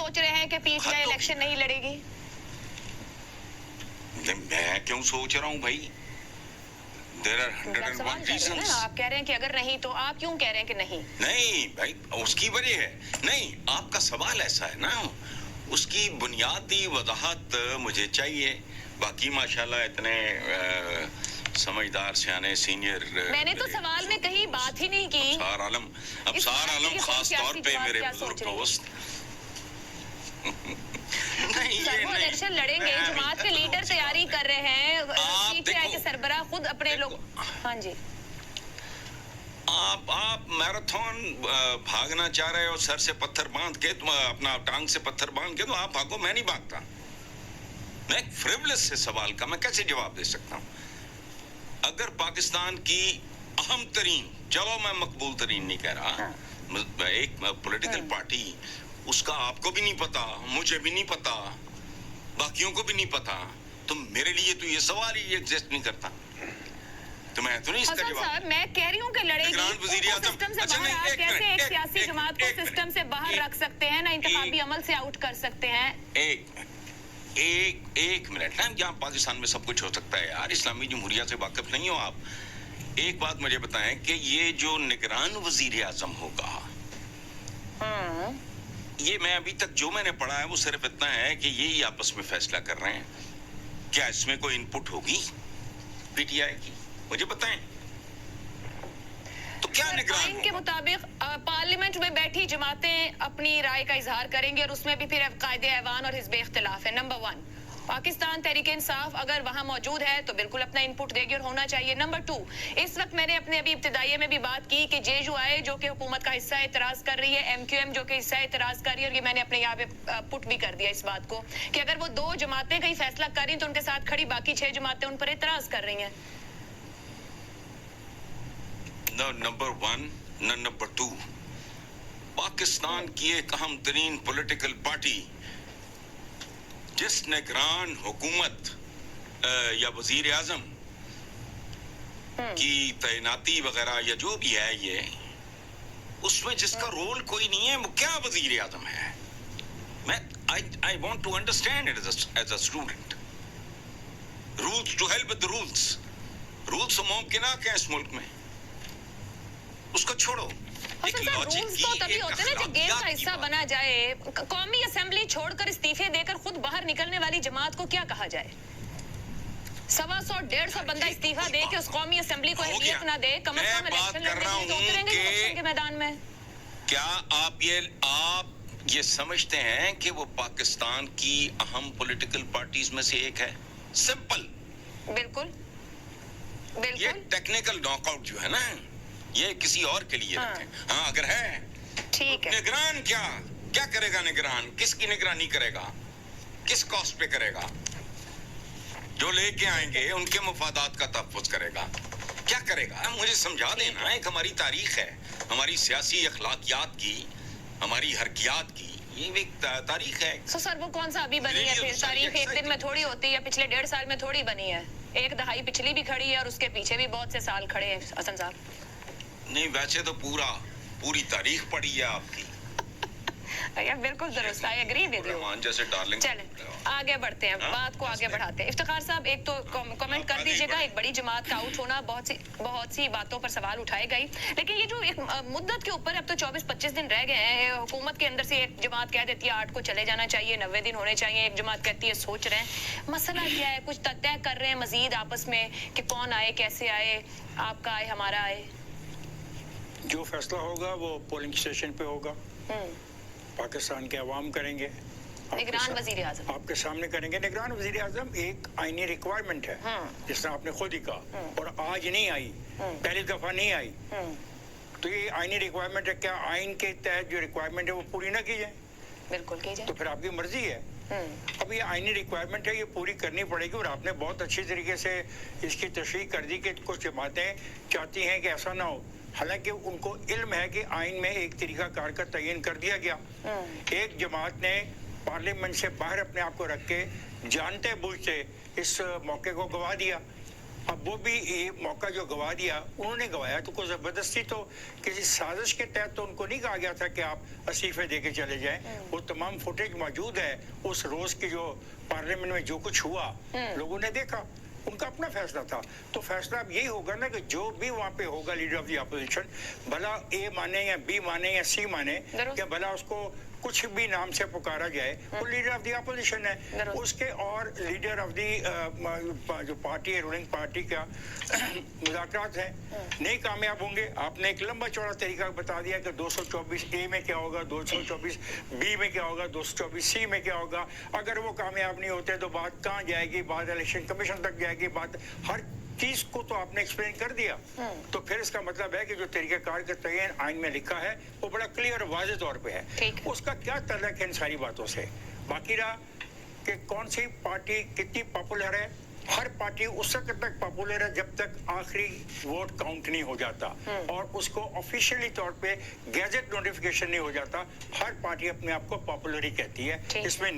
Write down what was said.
सोच रहे हैं कि पीटीआई इलेक्शन नहीं लड़ेगी? मैं क्यों सोच रहा हूँ भाई? There are 101 reasons. आप कह रहे हैं कि अगर नहीं तो आप क्यों कह रहे हैं कि नहीं? नहीं भाई, उसकी वजह है। नहीं, आपका सवाल ऐसा है ना, उसकी बुनियादी वजाहत मुझे चाहिए। बाकी माशाल्लाह इतने समझदार सियाने सीनियर। मैंने तो सवाल में कहीं बात ही नहीं की। सार आलम खास तौर पे मेरे बुजुर्ग दोस्त नहीं, वो इलेक्शन लड़ेंगे, जमात के लीडर तैयारी कर रहे हैं, पीटीआई के सरबराह खुद अपने लोग। हाँ जी, आप मैराथन भागना चाह रहे हो सर से पत्थर बांध के, तुम अपना टांग से पत्थर बांध के, तो आप भागो, मैं नहीं भागता। मैं एक फ्रिवलेस से सवाल का मैं कैसे जवाब दे सकता हूँ? अगर पाकिस्तान की अहम तरीन, चलो मैं मकबूल तरीन नहीं कह रहा, एक पॉलिटिकल पार्टी, उसका आपको भी नहीं पता, मुझे भी नहीं पता, बाकियों को भी नहीं पता, तो मेरे लिए तो ये सवाल ही एग्जिस्ट नहीं करता। तो मैं तो नहीं इसका जवाब। मैं कह रही हूँ कि लड़ेगी, सिस्टम से बाहर आप कैसे एक सियासी जमात को सिस्टम से बाहर रख सकते हैं, ना इंतखाबी अमल से आउट कर सकते हैं? एक मिनट ना, यहाँ पाकिस्तान में सब कुछ हो सकता है यार, इस्लामी जमहूरिया से वाकिफ नहीं हो आप। एक बात मुझे बताएं कि ये जो निगरान वजीर आजम होगा, ये मैं अभी तक जो मैंने पढ़ा है वो सिर्फ इतना है कि यही आपस में फैसला कर रहे हैं। क्या इसमें कोई इनपुट होगी पीटीआई की? मुझे बताएं। तो क्या निगरान आइन के मुताबिक पार्लियामेंट में बैठी जमातें अपनी राय का इजहार करेंगी और उसमें भी फिर कायदे ऐवान और हिज़्ब इख्तिलाफ है। नंबर 1, पाकिस्तान तहरीक इंसाफ अगर वहां मौजूद है तो बिल्कुल अपना इनपुट देगी और होना चाहिए। नंबर 2, इस वक्त मैंने अपने अभी इब्तिदाइये में भी बात की कि जेयूआई जो कि हुकूमत का हिस्सा एतराज कर रही है, एमक्यूएम जो कि हिस्सा एतराज कर रही है, और ये मैंने अपने यहाँ पे पुट भी कर दिया इस बात को कि अगर वो 2 जमातें कहीं फैसला कर रही तो उनके साथ खड़ी बाकी 6 जमातें उन पर एतराज कर रही हैं। नंबर 1, नंबर 2, पाकिस्तान की एक अहम तरीन पॉलिटिकल पार्टी जिस निगरान हुकूमत या वजीर आजम की तैनाती वगैरह या जो भी है, ये उसमें जिसका रोल कोई नहीं है, वो क्या वजीर आजम है? मैं I want to understand it as a student. Rules to help with the rules मुमकिन है इस मुल्क में, उसको छोड़ो। रूल्स तो तभी होते हैं ना जब गेम का हिस्सा बना जाए। कौमी असेंबली छोड़कर इस्तीफे देकर खुद बाहर निकलने वाली जमात को क्या कहा जाए? 100-150 बंदा इस्तीफा दे के उस कौमी असेंबली को अहलियत ना दे, कम से कम इलेक्शन लड़ने तो उतरेंगे इलेक्शन के मैदान में। क्या आप ये समझते हैं कि वो पाकिस्तान की अहम पॉलिटिकल पार्टीज में से एक है? सिंपल। बिल्कुल ये टेक्निकल नॉकआउट जो है ना, ये किसी और के लिए रखें। हाँ, अगर है ठीक है। निगरान क्या करेगा? निगरान किसकी निगरानी करेगा? किस कॉस्ट पे करेगा? जो लेके आएंगे उनके मफादात का तहफ़्फ़ुज़ करेगा। क्या करेगा? मुझे समझा देना। एक हमारी तारीख है, हमारी सियासी अखलाकियात की, हमारी हरकियात की, ये एक तारीख है। तो सर वो कौन सा अभी बनी है? फिर तारीख एक दिन में थोड़ी होती है, पिछले 1.5 साल में थोड़ी बनी है। एक दहाई पिछली भी खड़ी है और उसके पीछे भी बहुत से साल खड़े हैं हसन साहब। नहीं, वैसे तो पूरी तारीख पड़ी है आपकी। या बिल्कुल दुरुस्त, आई एग्री विद यू। जैसे डार्लिंग। चलें आगे बढ़ते हैं, बात को आगे बढ़ाते हैं। इफ्तिखार साहब, एक तो कमेंट कर दीजिएगा, एक बड़ी जमात का आउट होना बहुत सी बातों पर सवाल उठाए गई, लेकिन ये जो एक मुद्दत के ऊपर अब तो 24-25 दिन रह गए हैं, हुकूमत के अंदर से एक जमात कह देती है 8 को चले जाना चाहिए, 90 दिन होने चाहिए, एक जमात कहती है सोच रहे हैं। मसला क्या है? कुछ तय कर रहे हैं मजीद आपस में कि कौन आए, कैसे आए, आपका आए, हमारा आए? जो फैसला होगा वो पोलिंग स्टेशन पे होगा, पाकिस्तान के अवाम करेंगे, निगरान वजीर आजम आपके सामने करेंगे। निगरान वजीर आजम एक आईनी रिक्वायरमेंट है, जिसने आपने खुद ही कहा, और आज नहीं आई, पहली दफा नहीं आई, तो ये आईनी रिक्वायरमेंट है। क्या आइन के तहत जो रिक्वायरमेंट है वो पूरी ना की जाए? बिल्कुल की जाए, तो फिर आपकी मर्जी है। अब ये आईनी रिक्वायरमेंट है, ये पूरी करनी पड़ेगी, और आपने बहुत अच्छी तरीके से इसकी तशरीह कर दी कि कुछ जमातें चाहती हैं कि ऐसा ना हो, हालांकि उनको इल्म है कि आइन में एक तरीकाकार का तयन कर दिया गया। एक जमात ने पार्लियामेंट से बाहर अपने आप को रख के जानते बूझते इस मौके को गवा दिया, अब वो भी ये मौका जो गवा दिया, उन्होंने गवाया तो कोई जबरदस्ती तो किसी साजिश के तहत तो उनको नहीं कहा गया था कि आप इस्तीफे दे के चले जाएं। वो तमाम फुटेज मौजूद है उस रोज की जो पार्लियामेंट में जो कुछ हुआ, लोगों ने देखा, उनका अपना फैसला था। तो फैसला अब यही होगा ना कि जो भी वहाँ पे होगा लीडर ऑफ द अपोजिशन, भला ए माने या बी माने या सी माने, या भला उसको कुछ भी नाम से पुकारा जाए, वो लीडर ऑफ द अपोजिशन है। उसके और लीडर ऑफ द जो पार्टी है, रूलिंग पार्टी का मुज़ाकरात है, नहीं कामयाब होंगे। आपने एक लंबा चौड़ा तरीका बता दिया कि 224 ए में क्या होगा, 224 बी में क्या होगा, 224 सी में क्या होगा। अगर वो कामयाब नहीं होते तो बात कहाँ जाएगी, बात इलेक्शन कमीशन तक जाएगी, बात हर चीज को तो आपने एक्सप्लेन कर दिया। तो फिर इसका मतलब है कि जो तरीक़ाकार का तयन आइन में लिखा है वो बड़ा क्लियर और वाज़ेह तौर पे है। उसका क्या तल्लुक़ है इन सारी बातों से? बाकी रहा कि कौन सी पार्टी कितनी पॉपुलर है, हर पार्टी उस वक्त तक पॉपुलर है जब तक आखिरी वोट काउंट नहीं हो जाता और उसको ऑफिशियली तौर पे गैजेट नोटिफिकेशन नहीं हो जाता। हर पार्टी अपने आप को पॉपुलर ही कहती है। इसमें